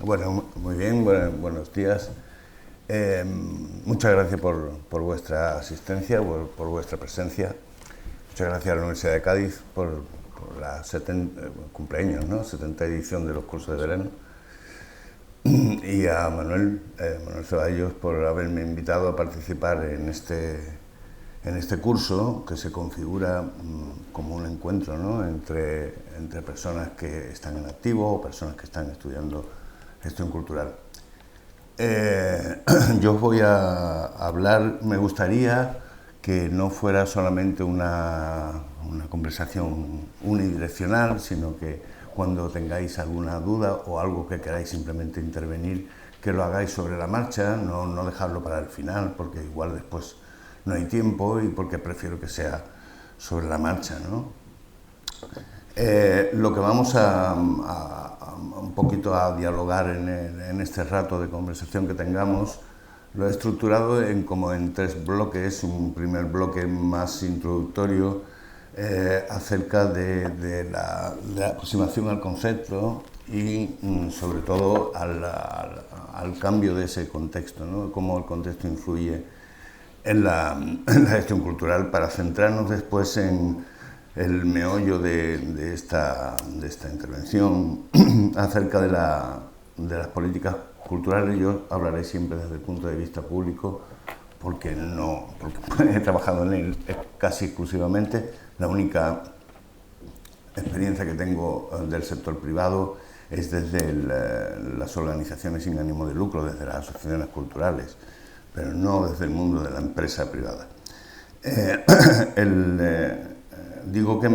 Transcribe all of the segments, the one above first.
Bueno, muy bien, buenos días. Muchas gracias por vuestra asistencia, por vuestra presencia. Muchas gracias a la Universidad de Cádiz por la cumpleaños, ¿no? 70 edición de los cursos de verano. Y a Manuel Ceballos por haberme invitado a participar en este curso que se configura como un encuentro, ¿no? entre personas que están en activo o personas que están estudiando gestión cultural. Yo os voy a hablar, me gustaría que no fuera solamente una conversación unidireccional, sino que cuando tengáis alguna duda o algo que queráis simplemente intervenir, que lo hagáis sobre la marcha, no dejarlo para el final, porque igual después no hay tiempo y porque prefiero que sea sobre la marcha, ¿no? Lo que vamos un poquito a dialogar en este rato de conversación que tengamos, lo he estructurado como en 3 bloques. Un primer bloque más introductorio acerca de la aproximación al concepto y sobre todo al cambio de ese contexto, ¿no? Cómo el contexto influye en la gestión cultural, para centrarnos después en el meollo de esta intervención acerca de las políticas culturales. Yo hablaré siempre desde el punto de vista público porque he trabajado en él casi exclusivamente. La única experiencia que tengo del sector privado es desde las organizaciones sin ánimo de lucro, desde las asociaciones culturales, pero no desde el mundo de la empresa privada. Digo que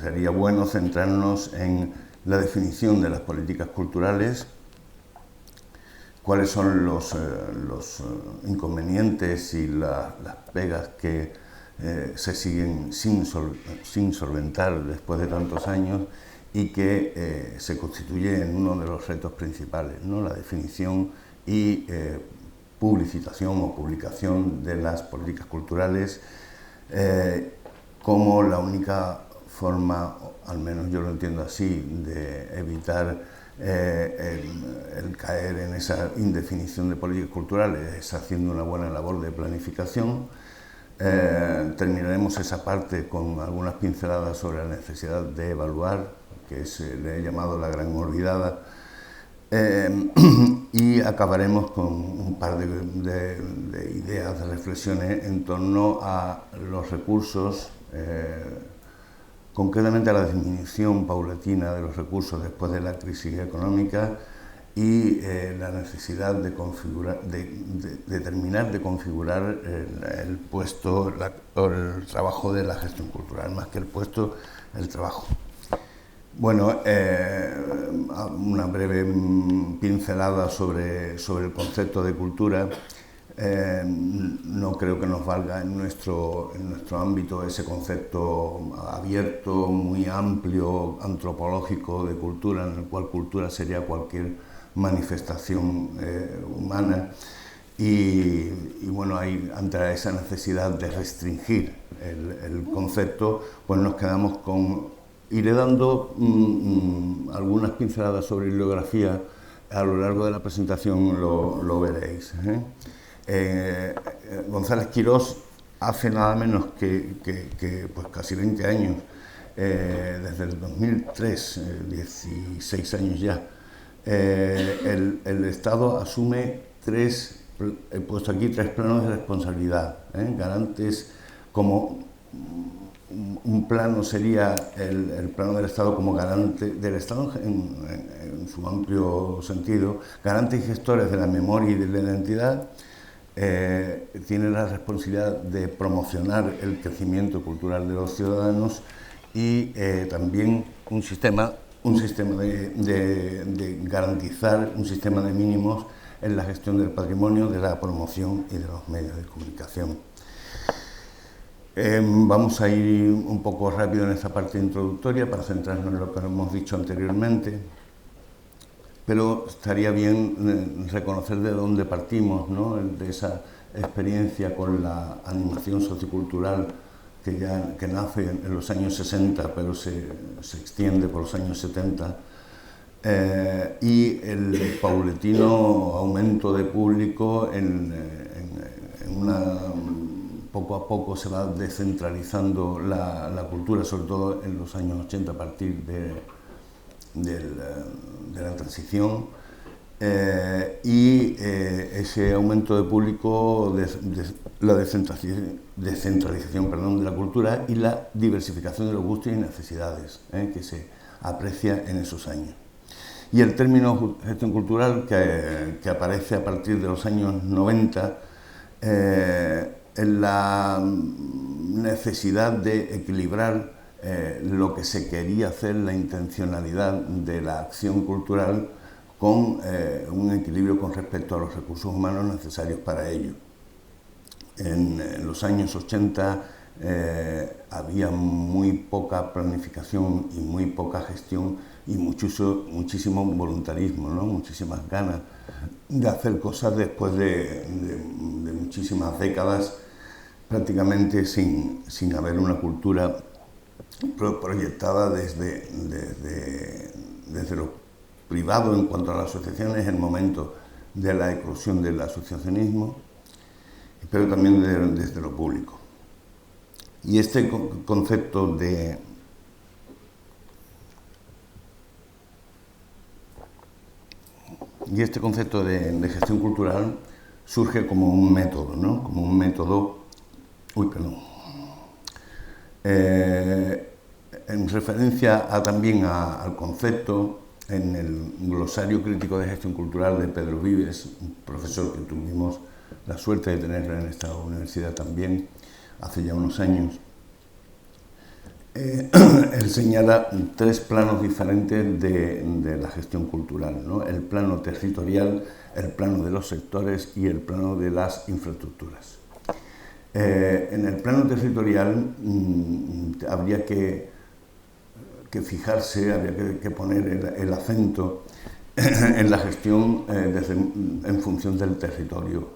sería bueno centrarnos en la definición de las políticas culturales, cuáles son los inconvenientes y las pegas que se siguen sin solventar después de tantos años y que se constituye en uno de los retos principales, ¿no? La definición y publicitación o publicación de las políticas culturales como la única forma, al menos yo lo entiendo así, de evitar el caer en esa indefinición de políticas culturales, es haciendo una buena labor de planificación. Terminaremos esa parte con algunas pinceladas sobre la necesidad de evaluar, que le he llamado la gran olvidada, y acabaremos con un par de ideas, de reflexiones en torno a los recursos, concretamente a la disminución paulatina de los recursos después de la crisis económica y la necesidad de terminar de configurar el puesto o el trabajo de la gestión cultural, más que el puesto, el trabajo. Bueno, una breve pincelada sobre el concepto de cultura. No creo que nos valga en nuestro ámbito ese concepto abierto, muy amplio, antropológico de cultura, en el cual cultura sería cualquier manifestación humana. Y bueno, ante esa necesidad de restringir el concepto, pues nos quedamos con... Iré dando algunas pinceladas sobre bibliografía a lo largo de la presentación, lo veréis. González Quirós, hace nada menos que pues casi 20 años, desde el 2003, 16 años ya, el Estado asume he puesto aquí 3 planos de responsabilidad, garantes como... Un plano sería el plano del Estado como garante del Estado en su amplio sentido, garante y gestores de la memoria y de la identidad. Tiene la responsabilidad de promocionar el crecimiento cultural de los ciudadanos y también un sistema de garantizar un sistema de mínimos en la gestión del patrimonio, de la promoción y de los medios de comunicación. Vamos a ir un poco rápido en esta parte introductoria para centrarnos en lo que hemos dicho anteriormente, pero estaría bien reconocer de dónde partimos, ¿no? De esa experiencia con la animación sociocultural que nace en los años 60, pero se extiende por los años 70, y el paulatino aumento de público poco a poco se va descentralizando la cultura, sobre todo en los años 80 a partir de la transición, y ese aumento de público, la descentralización de la cultura y la diversificación de los gustos y necesidades que se aprecia en esos años. Y el término gestión cultural, que aparece a partir de los años 90, en la necesidad de equilibrar lo que se quería hacer, la intencionalidad de la acción cultural, con un equilibrio con respecto a los recursos humanos necesarios para ello. En los años 80 había muy poca planificación y muy poca gestión y muchísimo voluntarismo, ¿no? Muchísimas ganas de hacer cosas después de muchísimas décadas prácticamente sin haber una cultura proyectada desde lo privado en cuanto a las asociaciones, el momento de la eclosión del asociacionismo, pero también desde lo público. Y este concepto de gestión cultural surge como un método, ¿no? Como un método, en referencia también al concepto, en el glosario crítico de gestión cultural de Pedro Vives, un profesor que tuvimos la suerte de tenerlo en esta universidad también hace ya unos años. Él señala 3 planos diferentes de la gestión cultural, ¿no? El plano territorial, el plano de los sectores y el plano de las infraestructuras. En el plano territorial habría que fijarse, habría que poner el acento en la gestión en función del territorio.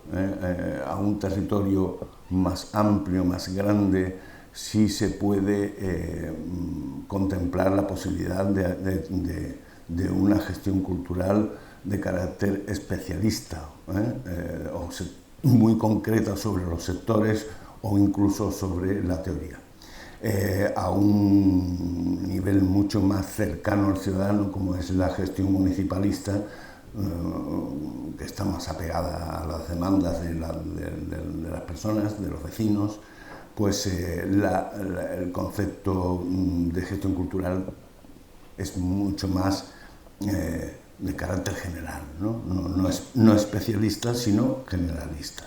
A un territorio más amplio, más grande, sí se puede contemplar la posibilidad de una gestión cultural de carácter especialista, o muy concreta sobre los sectores o incluso sobre la teoría. A un nivel mucho más cercano al ciudadano, como es la gestión municipalista, que está más apegada a las demandas de las personas, de los vecinos, pues el concepto de gestión cultural es mucho más de carácter general, no especialista, sino generalista.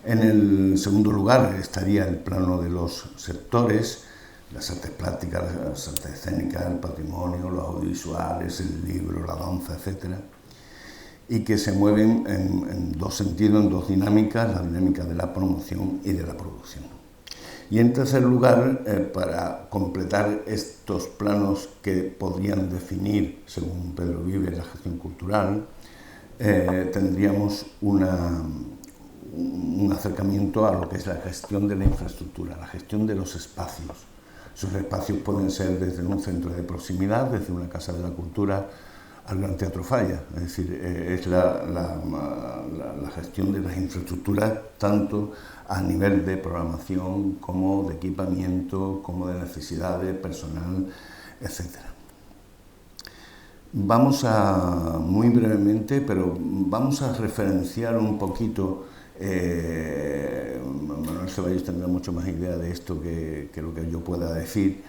En el segundo lugar estaría el plano de los sectores, las artes plásticas, las artes escénicas, el patrimonio, los audiovisuales, el libro, la danza, etc. Y que se mueven en 2 sentidos, en 2 dinámicas, la dinámica de la promoción y de la producción. Y en tercer lugar, para completar estos planos que podrían definir, según Pedro Vives, la gestión cultural, tendríamos un acercamiento a lo que es la gestión de la infraestructura, la gestión de los espacios. Esos espacios pueden ser desde un centro de proximidad, desde una casa de la cultura, al Gran Teatro Falla. Es decir, es la gestión de las infraestructuras tanto a nivel de programación como de equipamiento, como de necesidades, personal, etc. Vamos muy brevemente, pero vamos a referenciar un poquito. Manuel Ceballos tendrá mucho más idea de esto que lo que yo pueda decir,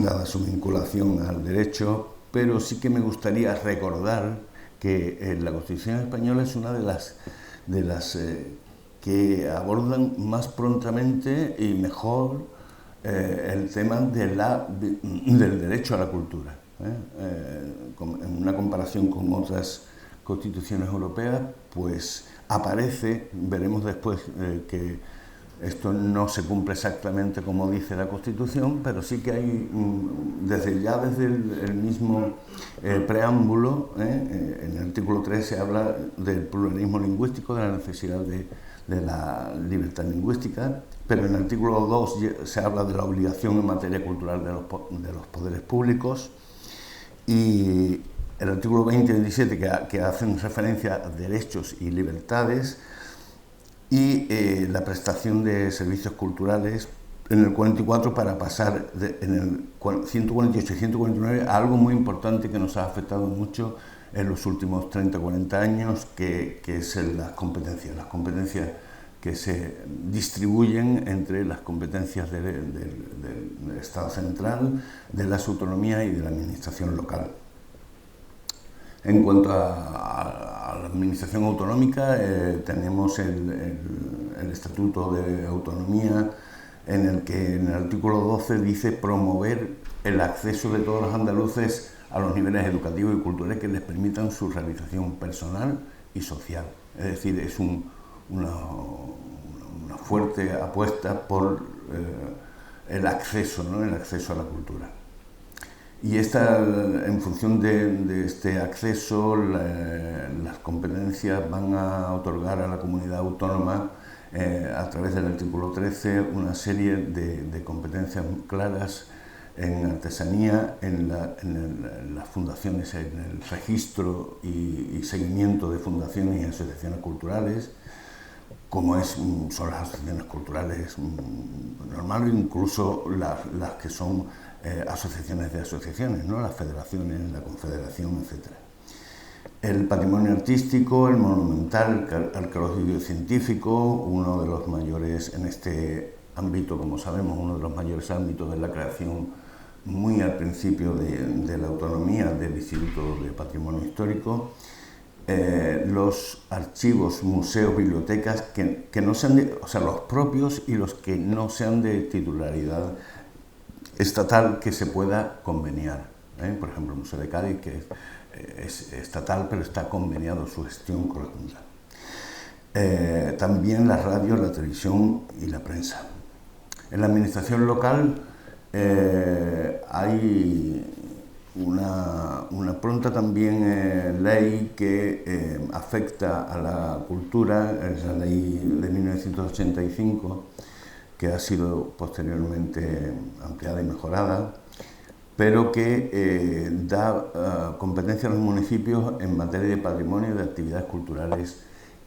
dada su vinculación al derecho, pero sí que me gustaría recordar que la Constitución española es una de las que abordan más prontamente y mejor el tema del derecho a la cultura. En una comparación con otras constituciones europeas, pues aparece, veremos después que esto no se cumple exactamente como dice la Constitución, pero sí que hay, desde el mismo preámbulo, en el artículo 3 se habla del pluralismo lingüístico, de la necesidad de la libertad lingüística, pero en el artículo 2 se habla de la obligación en materia cultural de los poderes públicos, y el artículo 20 y 27 que hacen referencia a derechos y libertades, y la prestación de servicios culturales en el 44 para pasar en el 148 y 149 a algo muy importante que nos ha afectado mucho en los últimos 30-40 años, que es las competencias que se distribuyen entre las competencias del Estado central, de las autonomías y de la administración local. En cuanto a la administración autonómica, tenemos el Estatuto de Autonomía, en el que en el artículo 12 dice promover el acceso de todos los andaluces a los niveles educativos y culturales que les permitan su realización personal y social. Es decir, es una fuerte apuesta por el acceso, ¿no? El acceso a la cultura. Y en función de este acceso, las competencias van a otorgar a la comunidad autónoma, a través del artículo 13, una serie de competencias claras en artesanía, en las fundaciones, en el registro y seguimiento de fundaciones y asociaciones culturales, como son las asociaciones culturales normales, incluso las que son asociaciones de asociaciones, ¿no? Las federaciones, la confederación, etc. El patrimonio artístico, el monumental, arqueológico y científico, uno de los mayores en este ámbito, como sabemos, uno de los mayores ámbitos de la creación muy al principio de la autonomía del Instituto de Patrimonio Histórico. Los archivos, museos, bibliotecas que no sean los propios y los que no sean de titularidad estatal, que se pueda conveniar. Por ejemplo, el Museo de Cádiz, que es estatal, pero está conveniado su gestión con la Junta. También la radio, la televisión y la prensa. En la administración local hay una pronta también ley que afecta a la cultura, es la ley de 1985, que ha sido posteriormente ampliada y mejorada, pero que da competencia a los municipios en materia de patrimonio, de actividades culturales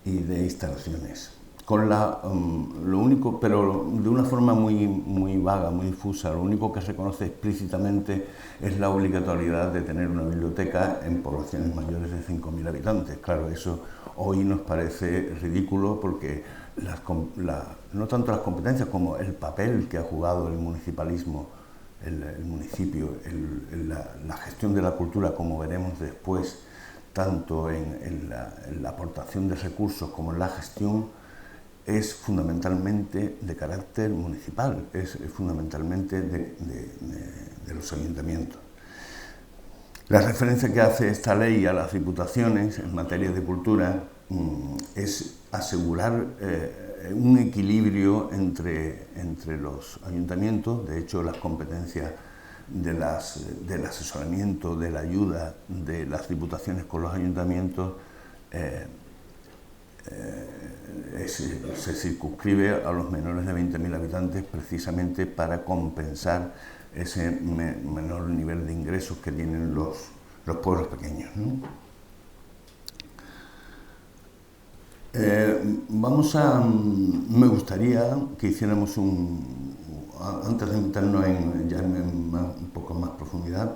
y de instalaciones. Lo único, pero de una forma muy vaga, muy difusa, lo único que se reconoce explícitamente es la obligatoriedad de tener una biblioteca en poblaciones mayores de 5.000 habitantes. Claro, eso hoy nos parece ridículo, porque no tanto las competencias como el papel que ha jugado el municipalismo, el municipio, la gestión de la cultura, como veremos después, tanto en la aportación de recursos como en la gestión, es fundamentalmente de carácter municipal, es fundamentalmente de los ayuntamientos. La referencia que hace esta ley a las diputaciones en materia de cultura es asegurar un equilibrio entre los ayuntamientos. De hecho, las competencias del asesoramiento, de la ayuda de las diputaciones con los ayuntamientos se circunscribe a los menores de 20.000 habitantes, precisamente para compensar ese menor nivel de ingresos que tienen los pueblos pequeños, ¿no? Me gustaría que hiciéramos antes de meternos un poco más profundidad,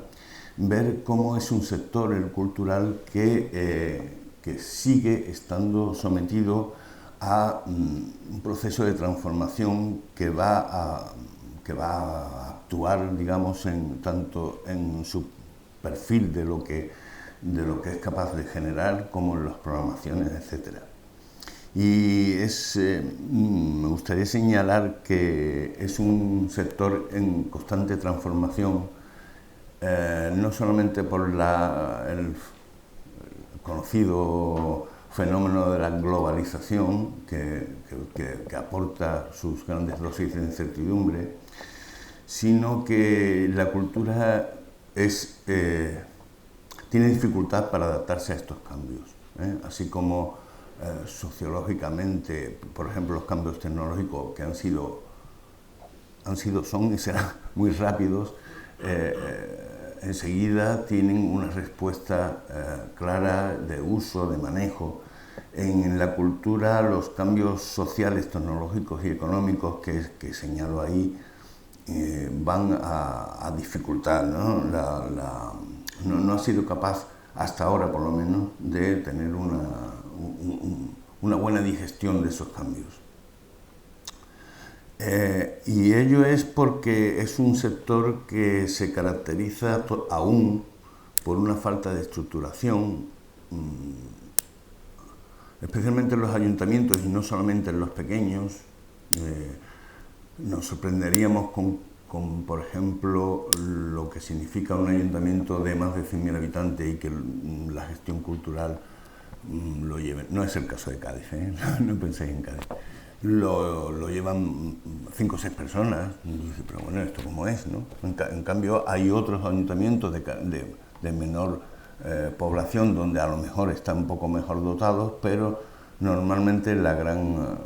ver cómo es un sector, el cultural, que sigue estando sometido a un proceso de transformación que va a actuar, digamos, tanto en su perfil de lo que es capaz de generar, como en las programaciones, etc. Y me gustaría señalar que es un sector en constante transformación, no solamente por el conocido fenómeno de la globalización, que aporta sus grandes dosis de incertidumbre, sino que la cultura tiene dificultad para adaptarse a estos cambios, así como sociológicamente, por ejemplo, los cambios tecnológicos que son y serán muy rápidos. enseguida tienen una respuesta clara de uso, de manejo. En la cultura, los cambios sociales, tecnológicos y económicos que señalo ahí van a dificultar, ¿no? No ha sido capaz, hasta ahora por lo menos, de tener una buena digestión de esos cambios. Y ello es porque es un sector que se caracteriza aún por una falta de estructuración, especialmente en los ayuntamientos y no solamente en los pequeños. Nos sorprenderíamos con, por ejemplo, lo que significa un ayuntamiento de más de 100.000 habitantes y que la gestión cultural lo lleve. No es el caso de Cádiz, no penséis en Cádiz. Lo llevan 5 o 6 personas, y dice, pero bueno, ¿esto cómo es, no? En cambio, hay otros ayuntamientos de menor población donde a lo mejor están un poco mejor dotados, pero normalmente la gran...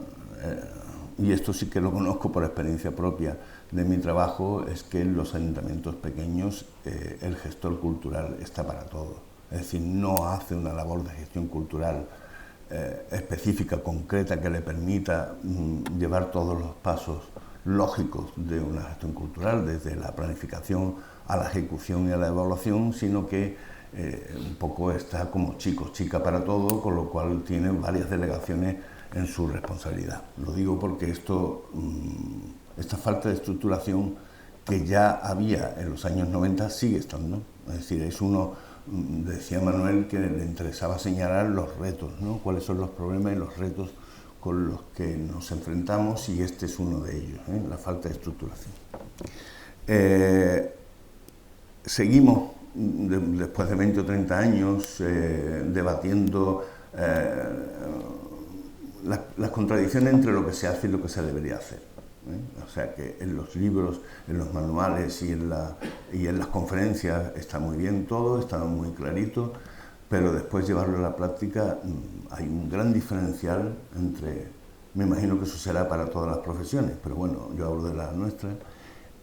y esto sí que lo conozco por experiencia propia de mi trabajo, es que en los ayuntamientos pequeños el gestor cultural está para todo. Es decir, no hace una labor de gestión cultural específica, concreta, que le permita llevar todos los pasos lógicos de una gestión cultural, desde la planificación a la ejecución y a la evaluación, sino que un poco está como chica para todo, con lo cual tiene varias delegaciones en su responsabilidad. Lo digo porque esta falta de estructuración que ya había en los años 90 sigue estando. Es decir, decía Manuel que le interesaba señalar los retos, ¿no? Cuáles son los problemas y los retos con los que nos enfrentamos, y este es uno de ellos, la falta de estructuración. Seguimos, después de 20 o 30 años, debatiendo las contradicciones entre lo que se hace y lo que se debería hacer. O sea que en los libros, en los manuales y en las conferencias está muy bien todo, está muy clarito, pero después llevarlo a la práctica hay un gran diferencial entre, me imagino que eso será para todas las profesiones, pero bueno, yo hablo de la nuestra,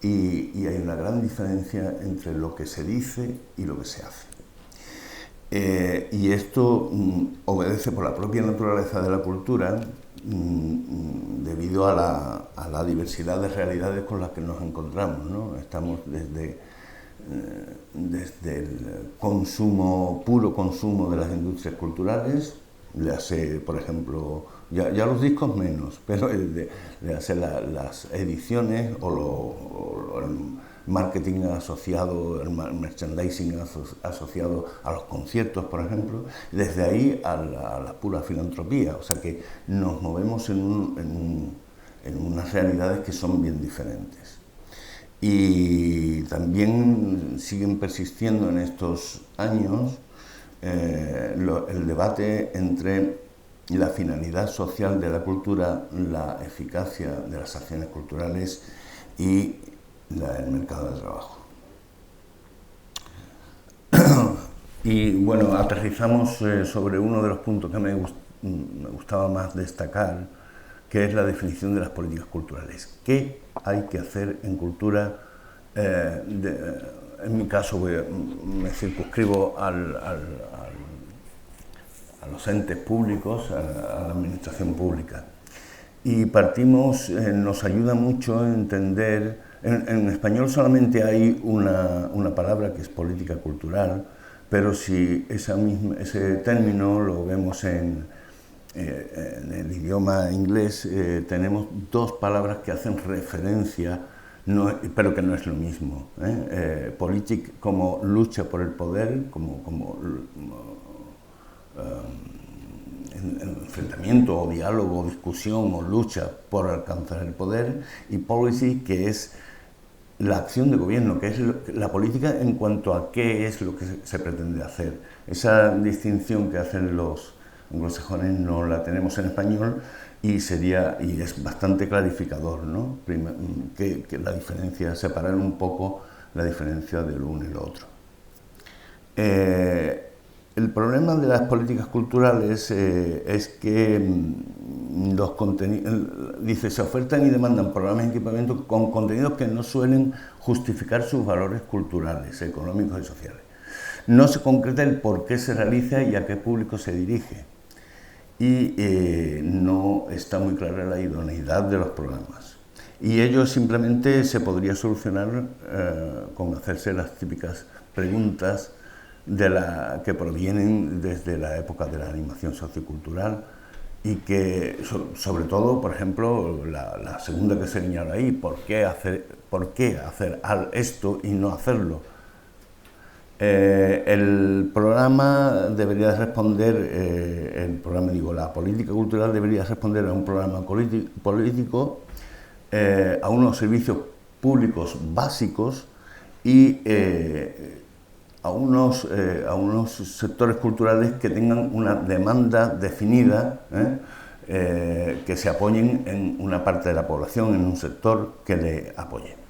y hay una gran diferencia entre lo que se dice y lo que se hace. Y esto obedece por la propia naturaleza de la cultura, debido a la diversidad de realidades con las que nos encontramos, ¿no? Estamos desde el puro consumo de las industrias culturales, le hace, por ejemplo, ya los discos menos, pero le hace las ediciones o el marketing asociado, el merchandising asociado a los conciertos, por ejemplo, desde ahí a la pura filantropía. O sea que nos movemos en unas realidades que son bien diferentes. Y también siguen persistiendo en estos años el debate entre la finalidad social de la cultura, la eficacia de las acciones culturales y el mercado de trabajo. Y bueno, aterrizamos sobre uno de los puntos que me gustaba más destacar, que es la definición de las políticas culturales. ¿Qué hay que hacer en cultura? En mi caso me circunscribo a los entes públicos, a la administración pública. Y nos ayuda mucho a entender, en español solamente hay una palabra que es política cultural, pero si ese término lo vemos en el idioma inglés, tenemos 2 palabras que hacen referencia, pero que no es lo mismo. Politic como lucha por el poder, como enfrentamiento o diálogo o discusión o lucha por alcanzar el poder, y policy, que es la acción de gobierno, que es la política en cuanto a qué es lo que se pretende hacer. Esa distinción que hacen los anglosajones no la tenemos en español, y es bastante clarificador, ¿no? Que la diferencia, separar un poco la diferencia del uno y lo otro. El problema de las políticas culturales es que los contenidos, dice, se ofertan y demandan programas y equipamientos con contenidos que no suelen justificar sus valores culturales, económicos y sociales. No se concreta el por qué se realiza y a qué público se dirige. Y no está muy clara la idoneidad de los programas. Y ello simplemente se podría solucionar con hacerse las típicas preguntas que provienen desde la época de la animación sociocultural y que, sobre todo, por ejemplo, la segunda que se señala ahí, ¿por qué hacer esto y no hacerlo? El programa debería responder, la política cultural debería responder a un programa político, a unos servicios públicos básicos y a unos sectores culturales que tengan una demanda definida, que se apoyen en una parte de la población, en un sector que le apoye.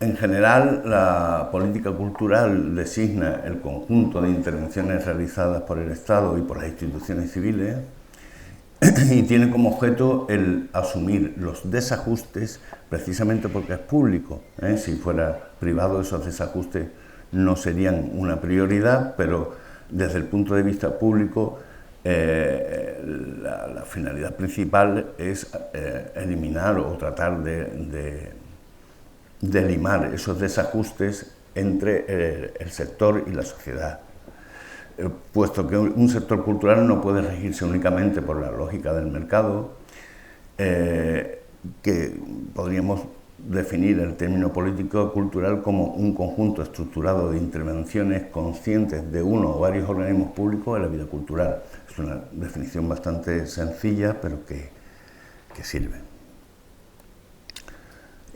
En general, la política cultural designa el conjunto de intervenciones realizadas por el Estado y por las instituciones civiles y tiene como objeto el asumir los desajustes precisamente porque es público. Si fuera privado, esos desajustes no serían una prioridad, pero desde el punto de vista público la finalidad principal es eliminar o tratar de limar esos desajustes entre el sector y la sociedad. Puesto que un sector cultural no puede regirse únicamente por la lógica del mercado, que podríamos definir el término político cultural como un conjunto estructurado de intervenciones conscientes de uno o varios organismos públicos en la vida cultural. Es una definición bastante sencilla, pero que sirve.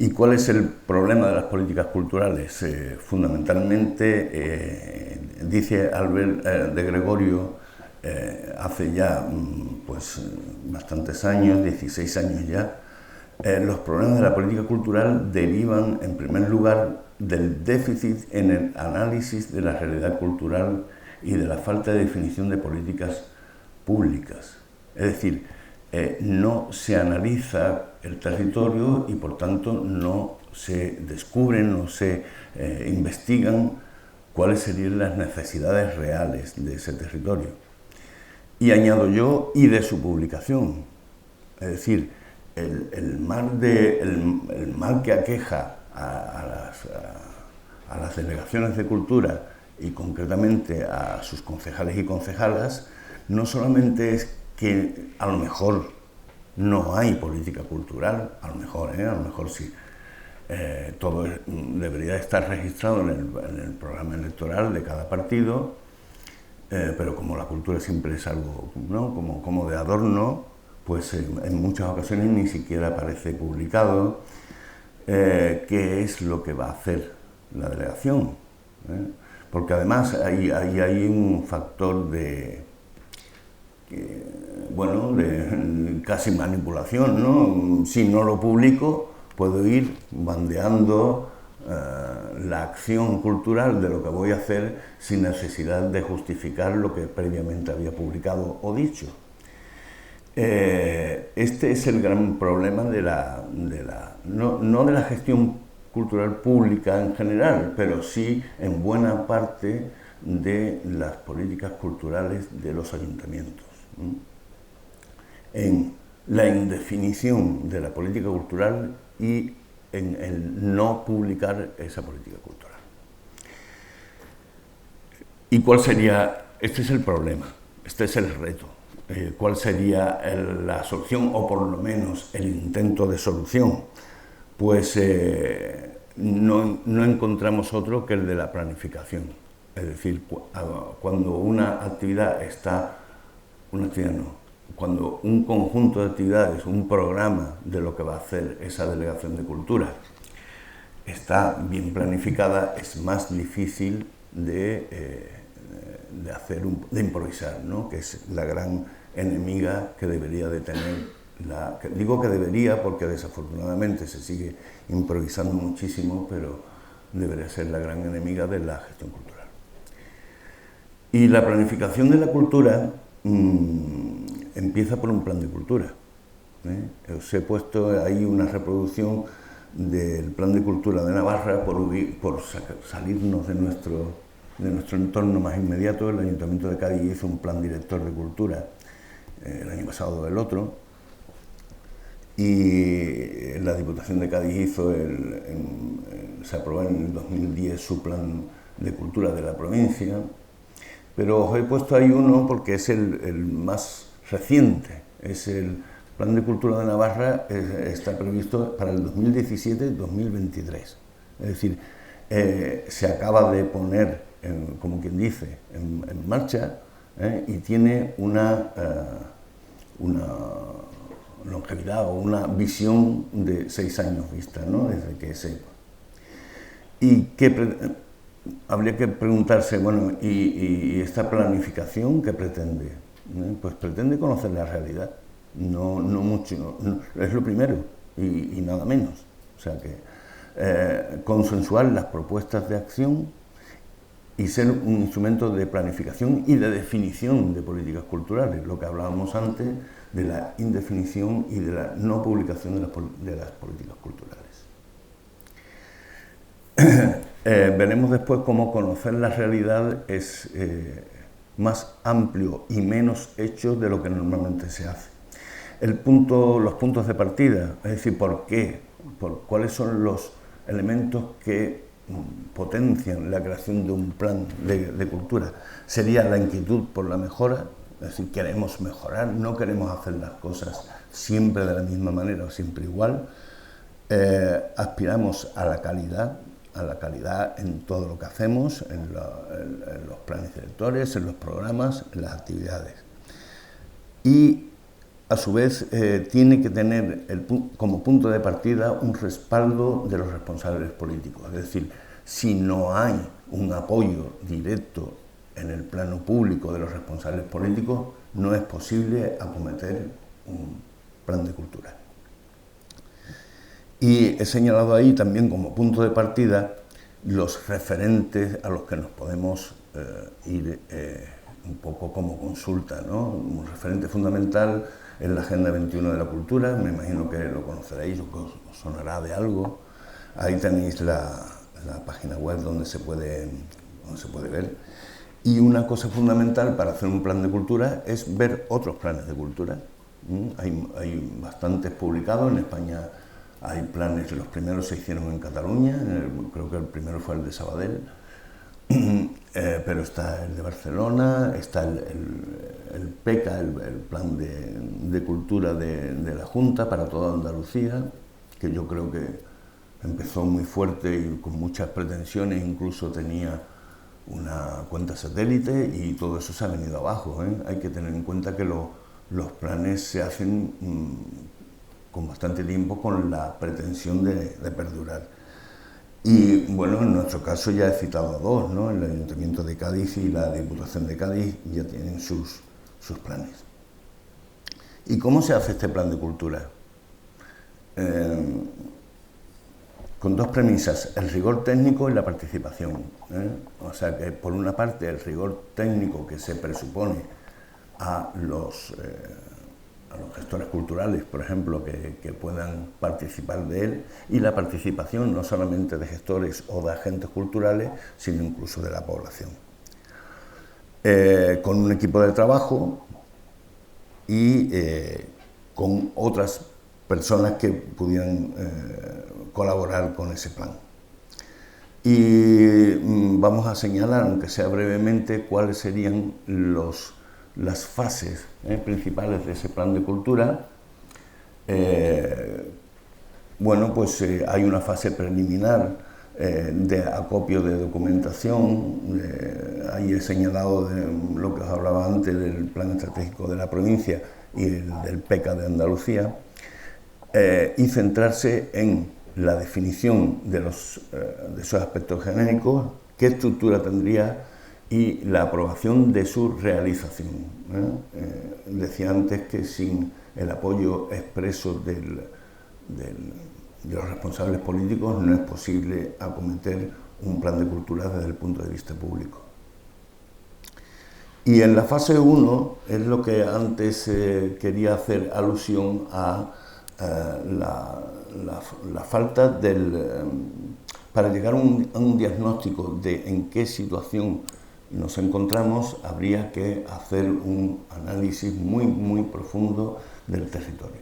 ¿Y cuál es el problema de las políticas culturales? Fundamentalmente, dice Albert de Gregorio, hace ya bastantes años, 16 años ya, los problemas de la política cultural derivan, en primer lugar, del déficit en el análisis de la realidad cultural y de la falta de definición de políticas públicas. Es decir, no se analiza el territorio y por tanto no se descubren, no se investigan cuáles serían las necesidades reales de ese territorio. Y añado yo, y de su publicación. Es decir, el mal que aqueja a las delegaciones de cultura y concretamente a sus concejales y concejalas, no solamente es que a lo mejor no hay política cultural, a lo mejor sí, todo debería estar registrado en el programa electoral de cada partido, pero como la cultura siempre es algo, ¿no?, como de adorno, pues en muchas ocasiones ni siquiera aparece publicado qué es lo que va a hacer la delegación, porque además hay un factor de casi manipulación, ¿no? Si no lo publico, puedo ir bandeando la acción cultural de lo que voy a hacer sin necesidad de justificar lo que previamente había publicado o dicho. Este es el gran problema no de la gestión cultural pública en general, pero sí en buena parte de las políticas culturales de los ayuntamientos. En la indefinición de la política cultural y en el no publicar esa política cultural. ¿Y cuál sería? Este es el problema, este es el reto. ¿Cuál sería la solución o por lo menos el intento de solución? Pues no encontramos otro que el de la planificación. Es decir, cuando una actividad cuando un conjunto de actividades, un programa de lo que va a hacer esa delegación de cultura está bien planificada, es más difícil de improvisar, ¿no?, que es la gran enemiga que debería de tener. Digo que debería porque desafortunadamente se sigue improvisando muchísimo, pero debería ser la gran enemiga de la gestión cultural. Y la planificación de la cultura empieza por un plan de cultura. Os he puesto ahí una reproducción del plan de cultura de Navarra por salirnos de nuestro entorno más inmediato. El Ayuntamiento de Cádiz hizo un plan director de cultura el año pasado del otro, y la Diputación de Cádiz se aprobó en el 2010 su plan de cultura de la provincia, pero os he puesto ahí uno porque es el más reciente, es el plan de cultura de Navarra, está previsto para el 2017-2023, es decir, se acaba de poner, como quien dice, en marcha, y tiene una longevidad o una visión de 6 años vista, ¿no? Desde que se... Y habría que preguntarse, bueno, ¿y esta planificación qué pretende? Pues pretende conocer la realidad, no mucho, es lo primero y nada menos. O sea que consensuar las propuestas de acción y ser un instrumento de planificación y de definición de políticas culturales, lo que hablábamos antes de la indefinición y de la no publicación de las políticas culturales. Veremos después cómo conocer la realidad es más amplio y menos hecho de lo que normalmente se hace. Los puntos de partida, es decir, ¿por qué? ¿Cuáles son los elementos que potencian la creación de un plan de cultura? Sería la inquietud por la mejora, es decir, queremos mejorar, no queremos hacer las cosas siempre de la misma manera o siempre igual, aspiramos a la calidad en todo lo que hacemos, en los planes directores, en los programas, en las actividades. Y a su vez tiene que tener como punto de partida un respaldo de los responsables políticos. Es decir, si no hay un apoyo directo en el plano público de los responsables políticos, no es posible acometer un plan de cultura. Y he señalado ahí también como punto de partida los referentes a los que nos podemos ir un poco como consulta, ¿no? Un referente fundamental es la Agenda 21 de la Cultura, me imagino que lo conoceréis o que os sonará de algo. Ahí tenéis la página web donde se puede ver. Y una cosa fundamental para hacer un plan de cultura es ver otros planes de cultura. Hay bastantes publicados, en España hay planes, los primeros se hicieron en Cataluña, creo que el primero fue el de Sabadell, pero está el de Barcelona, está el PECA, el Plan de Cultura de la Junta para toda Andalucía, que yo creo que empezó muy fuerte y con muchas pretensiones, incluso tenía una cuenta satélite y todo eso se ha venido abajo. Hay que tener en cuenta que los planes se hacen con bastante tiempo con la pretensión de perdurar. Y bueno, en nuestro caso ya he citado a dos, ¿no? El Ayuntamiento de Cádiz y la Diputación de Cádiz ya tienen sus planes. ¿Y cómo se hace este plan de cultura? Con dos premisas, el rigor técnico y la participación. O sea que por una parte el rigor técnico que se presupone a los gestores culturales, por ejemplo, que puedan participar de él, y la participación no solamente de gestores o de agentes culturales, sino incluso de la población. Con un equipo de trabajo y con otras personas que pudieran colaborar con ese plan. Y vamos a señalar, aunque sea brevemente, cuáles serían las fases principales de ese plan de cultura. Bueno, pues hay una fase preliminar de acopio de documentación. Ahí he señalado lo que os hablaba antes del Plan Estratégico de la Provincia y del PECA de Andalucía, y centrarse en la definición de esos aspectos genéricos, qué estructura tendría y la aprobación de su realización. Decía antes que sin el apoyo expreso de los responsables políticos no es posible acometer un plan de cultura desde el punto de vista público. Y en la fase 1 es lo que antes quería hacer alusión a la falta para llegar a un diagnóstico de en qué situación nos encontramos, habría que hacer un análisis muy, muy profundo del territorio.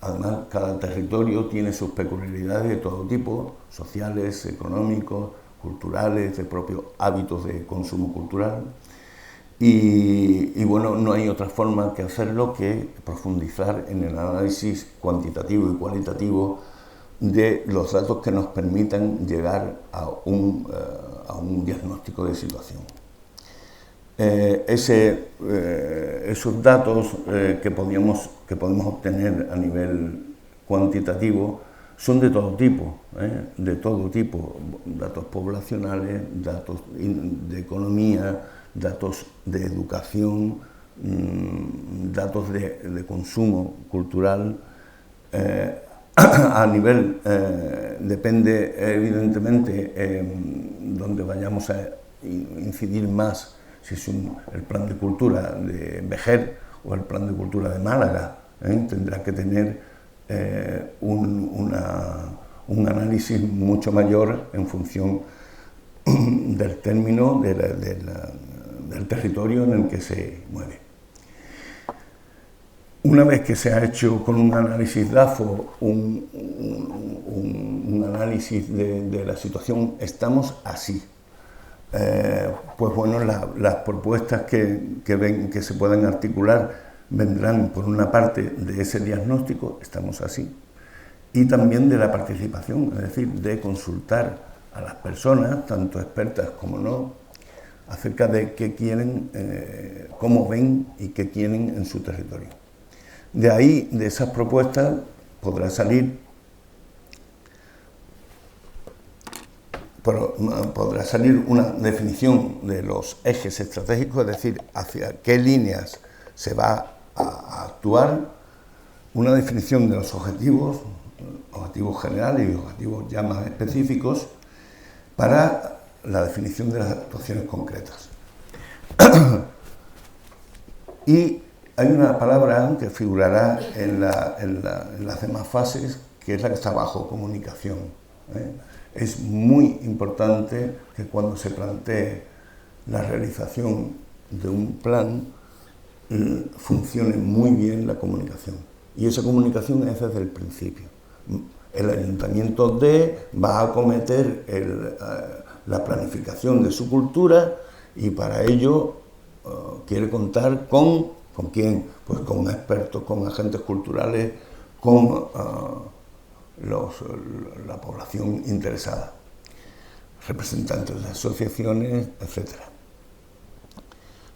Además, cada territorio tiene sus peculiaridades de todo tipo, sociales, económicos, culturales, de propios hábitos de consumo cultural. Y bueno, no hay otra forma que hacerlo que profundizar en el análisis cuantitativo y cualitativo de los datos que nos permitan llegar a un diagnóstico de situación. Esos datos que podemos obtener a nivel cuantitativo son de todo tipo, datos poblacionales, datos de economía, datos de educación, datos de consumo cultural. A nivel, depende evidentemente donde vayamos a incidir más, si es el plan de cultura de Vejer o el plan de cultura de Málaga, tendrá que tener un análisis mucho mayor en función del término del territorio en el que se mueve. Una vez que se ha hecho con un análisis DAFO, un análisis de la situación, estamos así. Pues bueno, las propuestas que se pueden articular vendrán por una parte de ese diagnóstico, estamos así, y también de la participación, es decir, de consultar a las personas, tanto expertas como no, acerca de qué quieren, cómo ven y qué quieren en su territorio. De ahí, de esas propuestas, podrá salir una definición de los ejes estratégicos, es decir, hacia qué líneas se va a actuar, una definición de los objetivos generales y objetivos ya más específicos, para la definición de las actuaciones concretas. Y hay una palabra que figurará en las demás fases, que es la que está bajo comunicación. Es muy importante que cuando se plantee la realización de un plan funcione muy bien la comunicación. Y esa comunicación es desde el principio. El ayuntamiento va a acometer la planificación de su cultura y para ello quiere contar ¿con quién? Pues con expertos, con agentes culturales, con la población interesada, representantes de asociaciones, etc.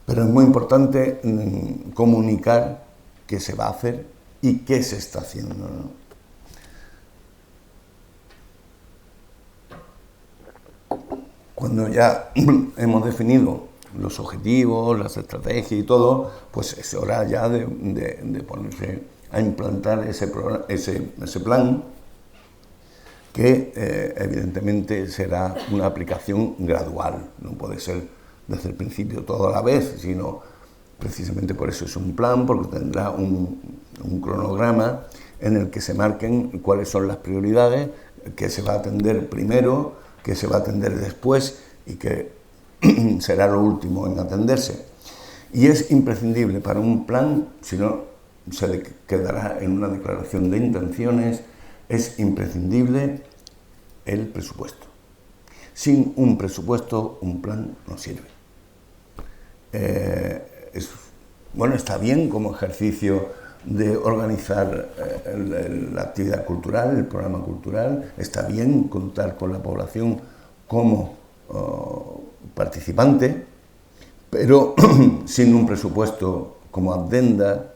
Pero es muy importante comunicar qué se va a hacer y qué se está haciendo, ¿no? Cuando ya hemos definido los objetivos, las estrategias y todo, pues es hora ya de ponerse a implantar ese plan, que evidentemente será una aplicación gradual, no puede ser desde el principio todo a la vez, sino precisamente por eso es un plan, porque tendrá un cronograma en el que se marquen cuáles son las prioridades, qué se va a atender primero, qué se va a atender después y qué será lo último en atenderse. Y es imprescindible para un plan, si no se quedará en una declaración de intenciones, es imprescindible el presupuesto. Sin un presupuesto, un plan no sirve. Bueno, está bien como ejercicio de organizar la actividad cultural, el programa cultural, está bien contar con la población como participante, pero sin un presupuesto como adenda,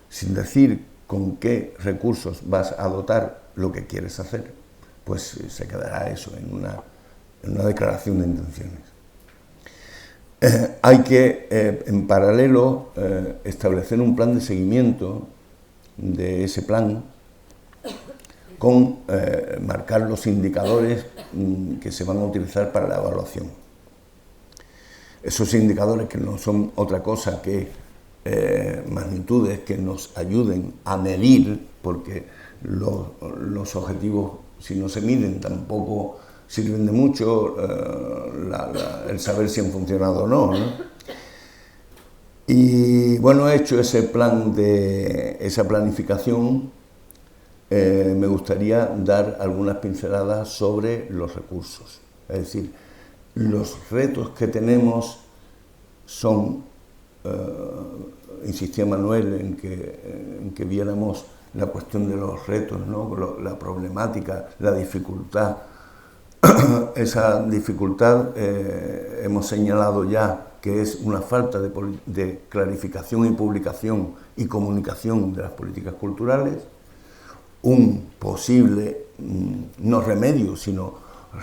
sin decir con qué recursos vas a dotar lo que quieres hacer, pues se quedará eso en una declaración de intenciones. Hay que, en paralelo, establecer un plan de seguimiento de ese plan con marcar los indicadores que se van a utilizar para la evaluación. esos indicadores que no son otra cosa que magnitudes que nos ayuden a medir, porque los objetivos, si no se miden, tampoco sirven de mucho el saber si han funcionado o no, ¿no? Y bueno, he hecho esa planificación. Me gustaría dar algunas pinceladas sobre los recursos. Es decir, los retos que tenemos son, insistía Manuel en que viéramos la cuestión de los retos, ¿no? La problemática, la dificultad. Esa dificultad hemos señalado ya que es una falta de clarificación y publicación y comunicación de las políticas culturales, un posible, no remedio, sino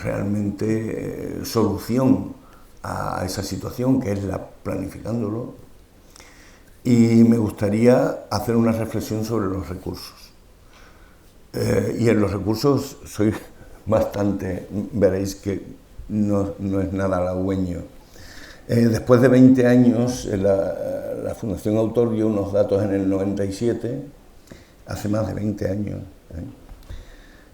realmente solución a esa situación, que es la planificándolo. Y me gustaría hacer una reflexión sobre los recursos. Y en los recursos soy bastante, veréis que no es nada halagüeño. Después de 20 años, la Fundación Autor dio unos datos en el 97, hace más de 20 años,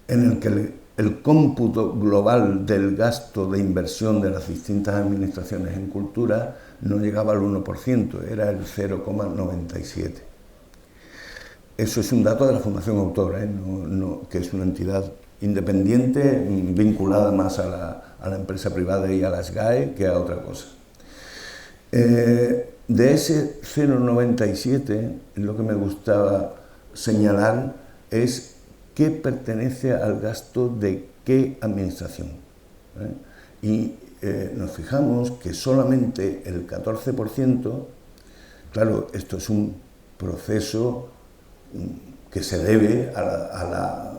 en el que el cómputo global del gasto de inversión de las distintas administraciones en cultura no llegaba al 1%, era el 0,97%. Eso es un dato de la Fundación Autor, que es una entidad independiente, vinculada más a la empresa privada y a las SGAE que a otra cosa. De ese 0,97, lo que me gustaba señalar es qué pertenece al gasto de qué administración. Y nos fijamos que solamente el 14%, claro, esto es un proceso que se debe a la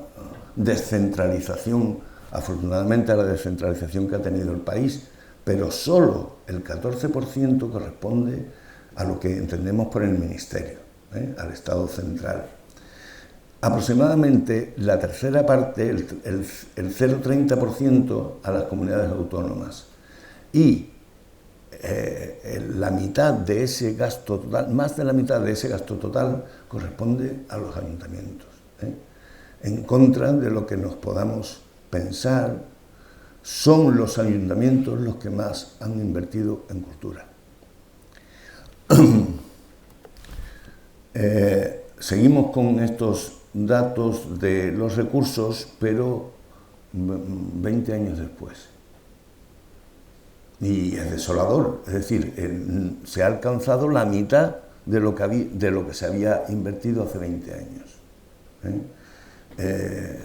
descentralización, afortunadamente a la descentralización que ha tenido el país, pero solo el 14% corresponde a lo que entendemos por el Ministerio, al Estado central. Aproximadamente la tercera parte, el 0,30% a las comunidades autónomas, y la mitad de ese gasto total, más de la mitad de ese gasto total, corresponde a los ayuntamientos. En contra de lo que nos podamos pensar, son los ayuntamientos los que más han invertido en cultura. Seguimos con estos datos de los recursos, pero 20 años después. Y es desolador, es decir, se ha alcanzado la mitad de lo que se había invertido hace 20 años.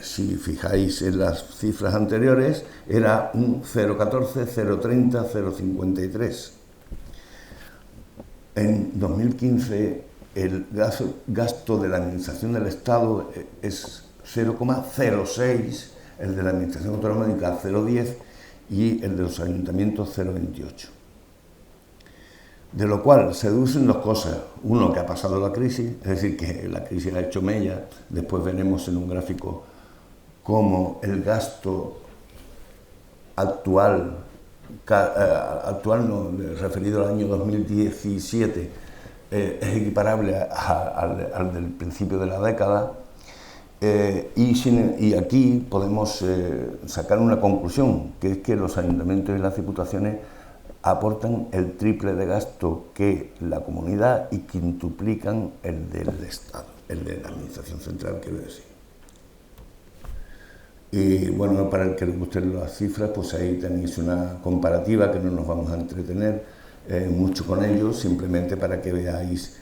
Si fijáis en las cifras anteriores, era un 0,14, 0,30, 0,53. En 2015 el gasto de la Administración del Estado es 0,06, el de la Administración Autonómica 0,10 y el de los ayuntamientos 0,28. De lo cual se deducen dos cosas. Uno, que ha pasado la crisis, es decir, que la crisis ha hecho mella. Después veremos en un gráfico cómo el gasto actual referido al año 2017, es equiparable al del principio de la década. Y aquí podemos sacar una conclusión, que es que los ayuntamientos y las diputaciones aportan el triple de gasto que la comunidad y quintuplican el del Estado, el de la Administración Central, quiero decir. Y bueno, para el que les gusten las cifras, pues ahí tenéis una comparativa, que no nos vamos a entretener mucho con ello, simplemente para que veáis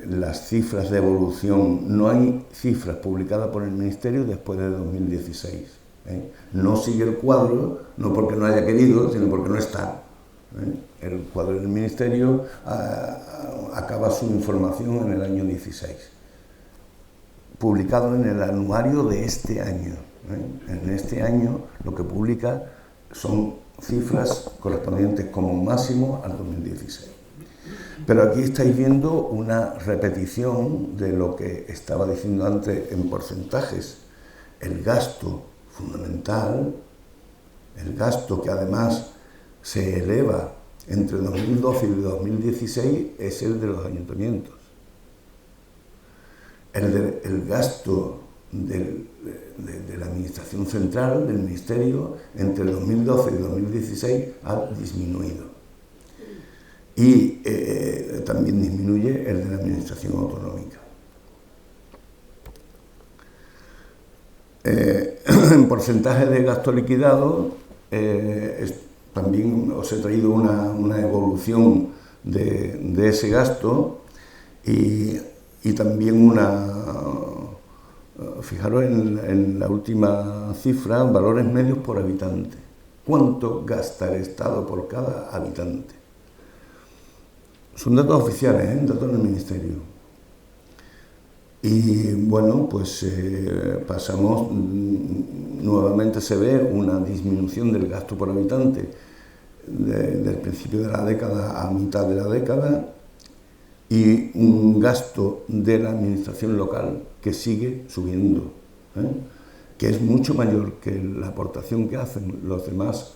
las cifras de evolución. No hay cifras publicadas por el Ministerio después de 2016. No sigue el cuadro, no porque no haya querido, sino porque no está. El cuadro del Ministerio acaba su información en el año 16, publicado en el anuario de este año. En este año lo que publica son cifras correspondientes como máximo al 2016. Pero aquí estáis viendo una repetición de lo que estaba diciendo antes en porcentajes. El gasto fundamental, el gasto que además se eleva entre 2012 y 2016 es el de los ayuntamientos. El gasto de la Administración Central, del Ministerio, entre 2012 y 2016 ha disminuido. Y también disminuye el de la Administración Autonómica. En porcentaje de gasto liquidado, también os he traído una evolución de ese gasto y también fijaros en la última cifra, valores medios por habitante. ¿Cuánto gasta el Estado por cada habitante? Son datos oficiales, datos del Ministerio. Y bueno, pues pasamos, nuevamente se ve una disminución del gasto por habitante del principio de la década a mitad de la década y un gasto de la administración local que sigue subiendo, que es mucho mayor que la aportación que hacen los demás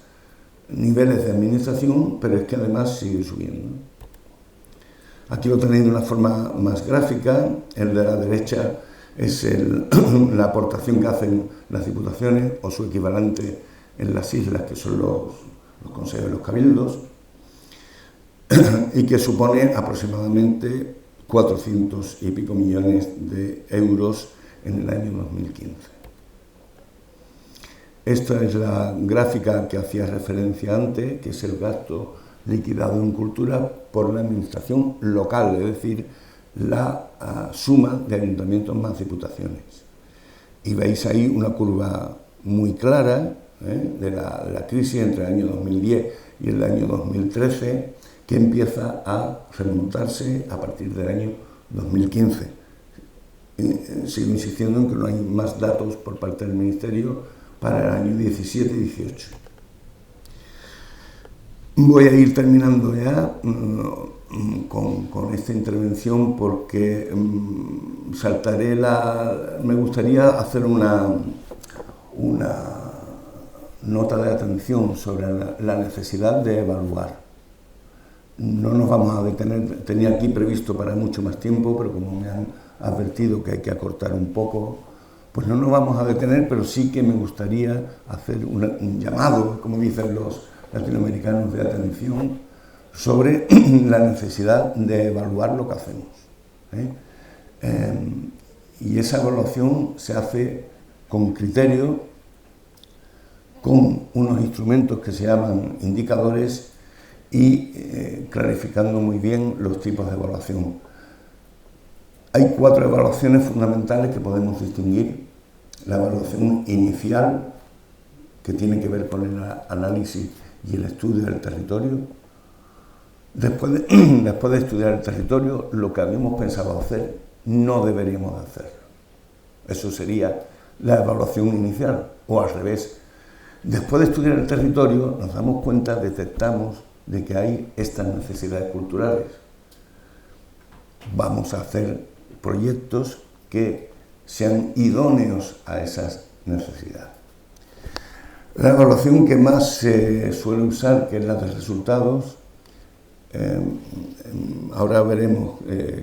niveles de administración, pero es que además sigue subiendo. Aquí lo tenéis de una forma más gráfica. El de la derecha es la aportación que hacen las diputaciones o su equivalente en las islas, que son los consejos de los cabildos, y que supone aproximadamente 400 y pico millones de euros en el año 2015. Esta es la gráfica que hacía referencia antes, que es el gasto liquidado en cultura por la administración local, es decir, la suma de ayuntamientos más diputaciones. Y veis ahí una curva muy clara de la crisis entre el año 2010 y el año 2013, que empieza a remontarse a partir del año 2015. Sigo insistiendo en que no hay más datos por parte del Ministerio para el año 17 y 18. Voy a ir terminando ya con esta intervención porque me gustaría hacer una nota de atención sobre la necesidad de evaluar. No nos vamos a detener, tenía aquí previsto para mucho más tiempo, pero como me han advertido que hay que acortar un poco, pues no nos vamos a detener, pero sí que me gustaría hacer un llamado, como dicen los latinoamericanos, de atención sobre la necesidad de evaluar lo que hacemos. Y esa evaluación se hace con criterio, con unos instrumentos que se llaman indicadores y clarificando muy bien los tipos de evaluación. Hay 4 evaluaciones fundamentales que podemos distinguir. La evaluación inicial, que tiene que ver con el análisis y el estudio del territorio. Después de estudiar el territorio, lo que habíamos pensado hacer, no deberíamos hacer. Eso sería la evaluación inicial, o al revés. Después de estudiar el territorio, nos damos cuenta, detectamos de que hay estas necesidades culturales. Vamos a hacer proyectos que sean idóneos a esas necesidades. La evaluación que más se suele usar, que es la de resultados, ahora veremos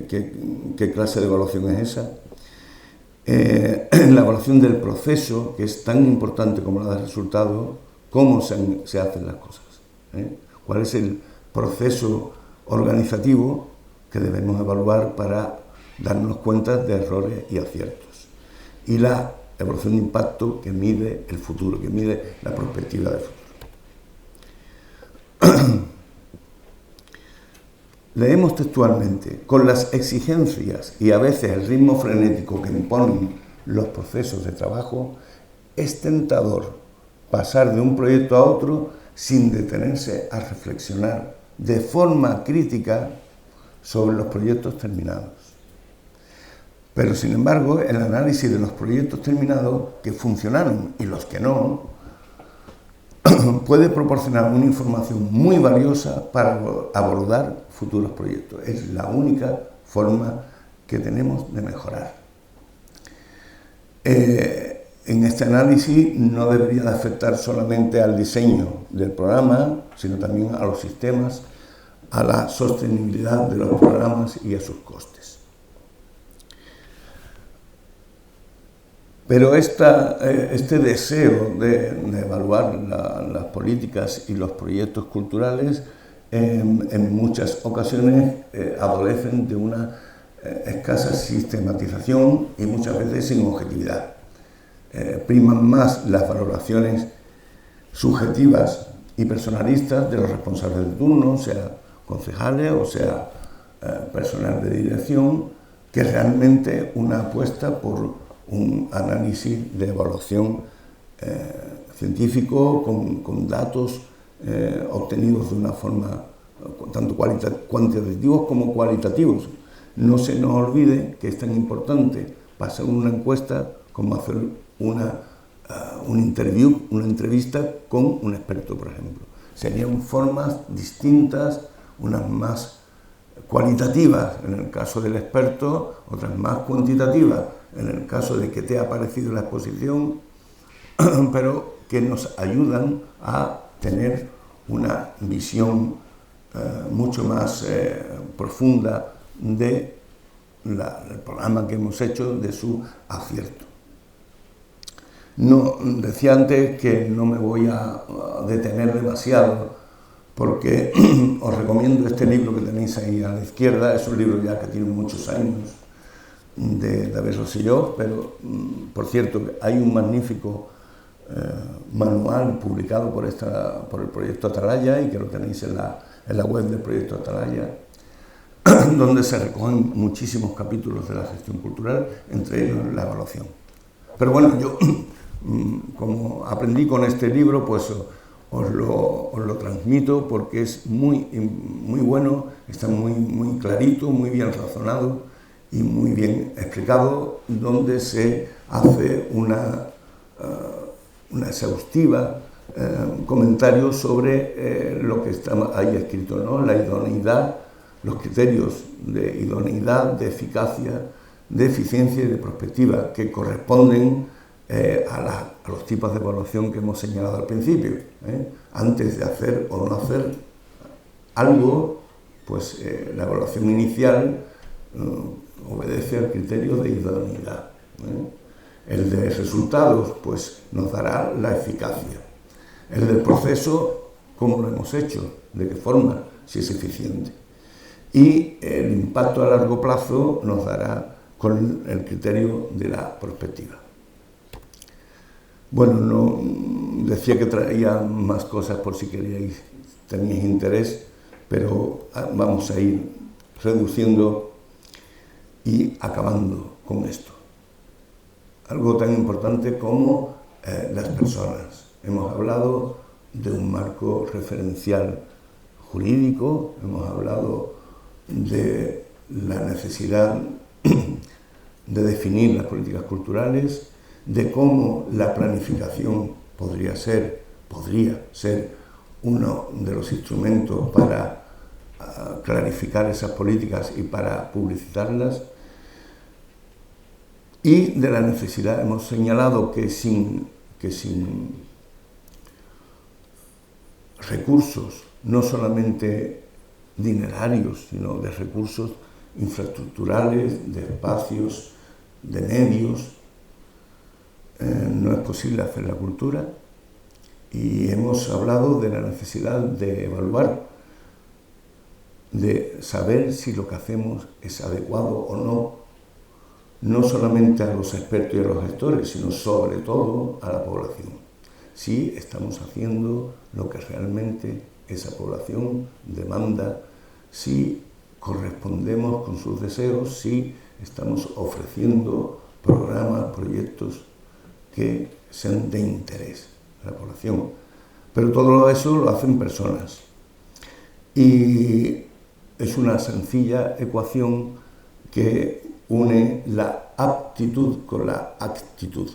qué clase de evaluación es esa. La evaluación del proceso, que es tan importante como la de resultados, cómo se hacen las cosas, cuál es el proceso organizativo que debemos evaluar para darnos cuenta de errores y aciertos. Y la evaluación de impacto, que mide el futuro, que mide la perspectiva del futuro. Leemos textualmente: con las exigencias y a veces el ritmo frenético que imponen los procesos de trabajo, es tentador pasar de un proyecto a otro sin detenerse a reflexionar de forma crítica sobre los proyectos terminados. Pero, sin embargo, el análisis de los proyectos terminados que funcionaron y los que no puede proporcionar una información muy valiosa para abordar futuros proyectos. Es la única forma que tenemos de mejorar. En este análisis no debería de afectar solamente al diseño del programa, sino también a los sistemas a la sostenibilidad de los programas y a sus costes. Pero este deseo de evaluar las políticas y los proyectos culturales en muchas ocasiones adolecen de una escasa sistematización y muchas veces sin objetividad. Priman más las valoraciones subjetivas y personalistas de los responsables de turno, sea concejales o sea personal de dirección, que realmente una apuesta por un análisis de evaluación científico con datos obtenidos de una forma tanto cuantitativos como cualitativos. No se nos olvide que es tan importante pasar una encuesta como hacer una entrevista con un experto, por ejemplo. Serían formas distintas, unas más cualitativas en el caso del experto, otras más cuantitativas en el caso de que te ha parecido la exposición, pero que nos ayudan a tener una visión mucho más profunda del programa que hemos hecho, de su acierto. No, decía antes que no me voy a detener demasiado porque os recomiendo este libro que tenéis ahí a la izquierda. Es un libro ya que tiene muchos años, de David Rosselló, pero por cierto hay un magnífico manual publicado por el Proyecto Atalaya, y que lo tenéis en la web del Proyecto Atalaya, donde se recogen muchísimos capítulos de la gestión cultural, entre ellos la evaluación. Pero bueno, yo como aprendí con este libro, pues os lo transmito porque es muy bueno, está muy clarito, muy bien razonado y muy bien explicado, donde se hace una exhaustiva comentario sobre lo que está ahí escrito, ¿no? La idoneidad, los criterios de idoneidad, de eficacia, de eficiencia y de prospectiva, que corresponden a los tipos de evaluación que hemos señalado al principio. Antes de hacer o no hacer algo, pues la evaluación inicial obedece al criterio de idoneidad. El de resultados, pues nos dará la eficacia. El del proceso, cómo lo hemos hecho, de qué forma, si es eficiente. Y el impacto a largo plazo nos dará con el criterio de la perspectiva. Bueno, no decía que traía más cosas por si teníais interés, pero vamos a ir reduciendo y acabando con esto. Algo tan importante como las personas. Hemos hablado de un marco referencial jurídico, hemos hablado de la necesidad de definir las políticas culturales, de cómo la planificación podría ser uno de los instrumentos para clarificar esas políticas y para publicitarlas, y de la necesidad, hemos señalado que sin recursos, no solamente dinerarios, sino de recursos infraestructurales, de espacios, de medios, no es posible hacer la cultura. Y hemos hablado de la necesidad de evaluar, de saber si lo que hacemos es adecuado o no solamente a los expertos y a los gestores, sino sobre todo a la población. Si estamos haciendo lo que realmente esa población demanda, si correspondemos con sus deseos, si estamos ofreciendo programas, proyectos que sean de interés a la población. Pero todo eso lo hacen personas. Y es una sencilla ecuación que une la aptitud con la actitud.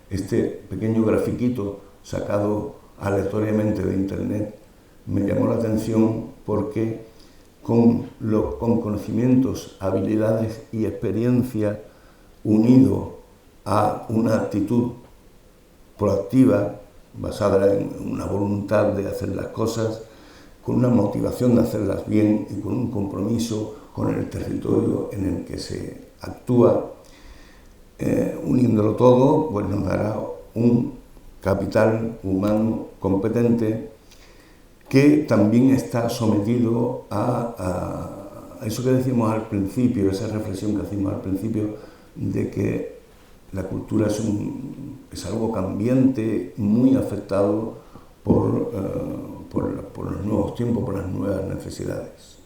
Este pequeño grafiquito sacado aleatoriamente de internet me llamó la atención porque con conocimientos, habilidades y experiencia unido a una actitud proactiva basada en una voluntad de hacer las cosas, con una motivación de hacerlas bien y con un compromiso con el territorio en el que se actúa, uniéndolo todo, pues nos dará un capital humano competente que también está sometido a eso que decimos al principio, esa reflexión que hacíamos al principio, de que la cultura es algo cambiante, muy afectado por los nuevos tiempos, por las nuevas necesidades.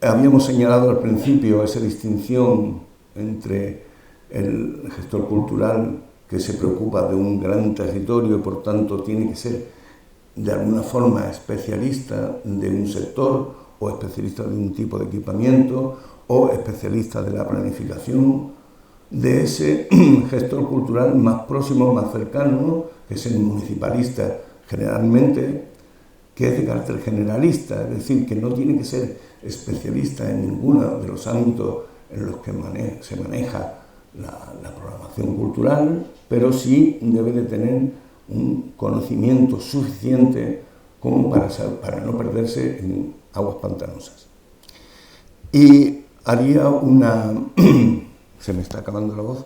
Habíamos señalado al principio esa distinción entre el gestor cultural que se preocupa de un gran territorio y por tanto tiene que ser de alguna forma especialista de un sector o especialista de un tipo de equipamiento o especialista de la planificación, de ese gestor cultural más próximo, más cercano, que es el municipalista generalmente, que es de carácter generalista, es decir, que no tiene que ser especialista en ninguno de los ámbitos en los que se maneja la programación cultural, pero sí debe de tener un conocimiento suficiente como para no perderse en aguas pantanosas. Y haría se me está acabando la voz,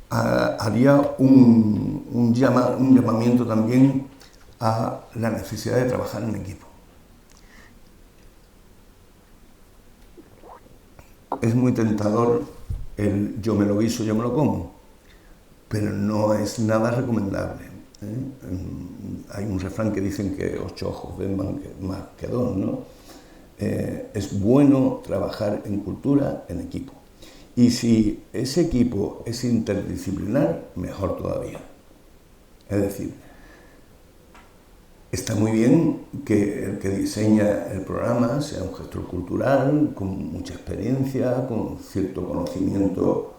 haría un llamamiento también a la necesidad de trabajar en equipo. Es muy tentador el yo me lo guiso, yo me lo como, pero no es nada recomendable. Hay un refrán que dicen que 8 ojos ven más que 2, ¿no? Es bueno trabajar en cultura en equipo. Y si ese equipo es interdisciplinar, mejor todavía. Es decir, está muy bien que el que diseña el programa sea un gestor cultural, con mucha experiencia, con cierto conocimiento,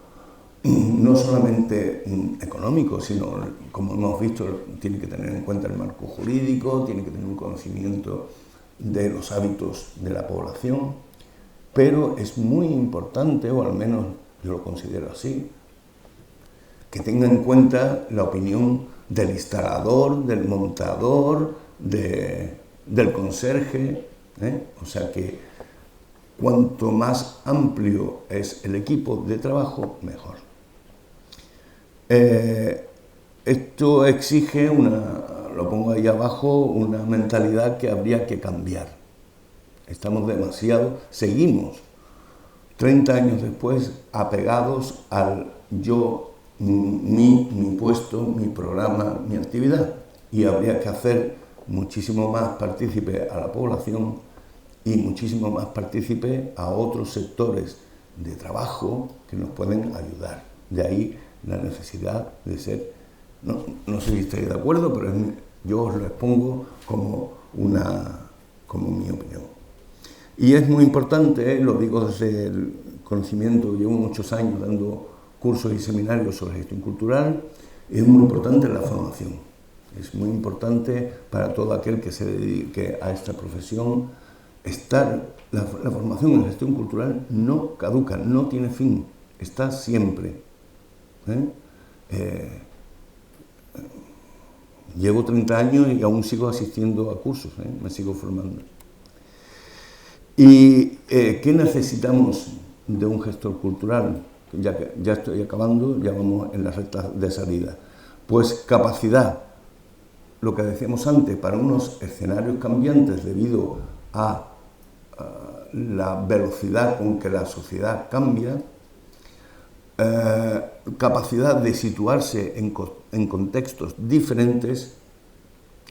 no solamente económico, sino, como hemos visto, tiene que tener en cuenta el marco jurídico, tiene que tener un conocimiento de los hábitos de la población, pero es muy importante, o al menos yo lo considero así, que tenga en cuenta la opinión del instalador, del montador, del conserje, O sea que cuanto más amplio es el equipo de trabajo, mejor. Esto exige lo pongo ahí abajo, una mentalidad que habría que cambiar. Seguimos 30 años después apegados al yo, mi puesto, mi programa, mi actividad, y habría que hacer muchísimo más partícipe a la población y muchísimo más partícipe a otros sectores de trabajo que nos pueden ayudar. De ahí la necesidad de ser, no sé si estáis de acuerdo, pero yo os lo expongo como mi opinión. Y es muy importante, lo digo desde el conocimiento, llevo muchos años dando cursos y seminarios sobre gestión cultural, es muy importante la formación. Es muy importante para todo aquel que se dedique a esta profesión. La formación en gestión cultural no caduca, no tiene fin, está siempre. Llevo 30 años y aún sigo asistiendo a cursos, me sigo formando. ¿Y qué necesitamos de un gestor cultural? Ya estoy acabando, ya vamos en la recta de salida. Pues capacidad, lo que decíamos antes, para unos escenarios cambiantes debido a la velocidad con que la sociedad cambia, capacidad de situarse en contextos diferentes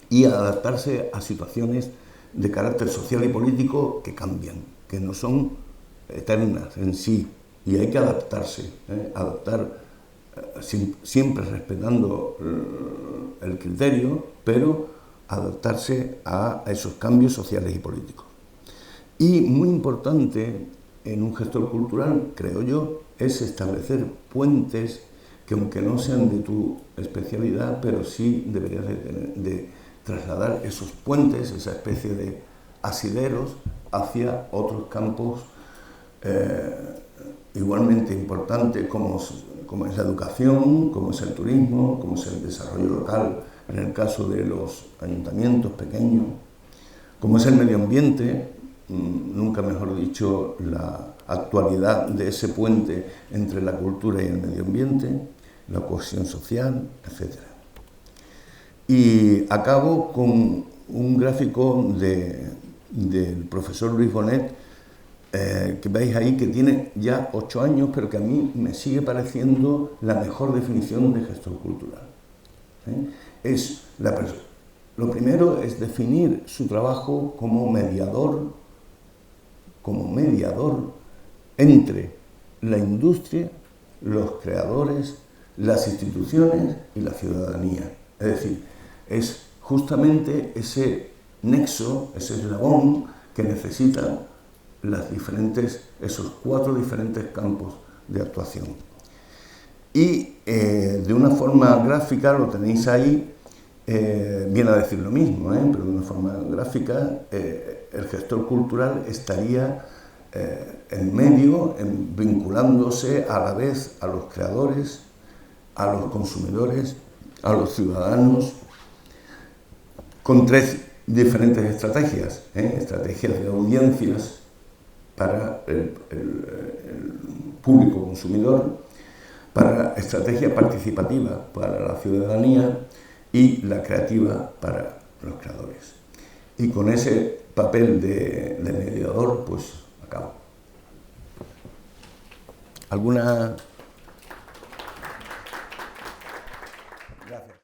y adaptarse a situaciones de carácter social y político que cambian, que no son eternas en sí, y hay que adaptarse, adaptar siempre respetando el criterio, pero adaptarse a esos cambios sociales y políticos. Y muy importante en un gestor cultural, creo yo, es establecer puentes que, aunque no sean de tu especialidad, pero sí deberías de trasladar esos puentes, esa especie de asideros, hacia otros campos igualmente importantes como es la educación, como es el turismo, como es el desarrollo local, en el caso de los ayuntamientos pequeños, como es el medio ambiente, nunca mejor dicho, la actualidad de ese puente entre la cultura y el medio ambiente, la cohesión social, etc. Y acabo con un gráfico del profesor Luis Bonet, que veis ahí que tiene ya 8 años, pero que a mí me sigue pareciendo la mejor definición de gestor cultural. Lo primero es definir su trabajo como mediador entre la industria, los creadores, las instituciones y la ciudadanía. Es decir, es justamente ese nexo, ese eslabón que necesitan esos 4 diferentes campos de actuación. Y de una forma gráfica, lo tenéis ahí, viene a decir lo mismo, pero de una forma gráfica, el gestor cultural estaría en medio, vinculándose a la vez a los creadores, a los consumidores, a los ciudadanos, con 3 diferentes estrategias, estrategias de audiencias para el público consumidor, para estrategia participativa para la ciudadanía y la creativa para los creadores. Y con ese papel de mediador, pues acabo. ¿Alguna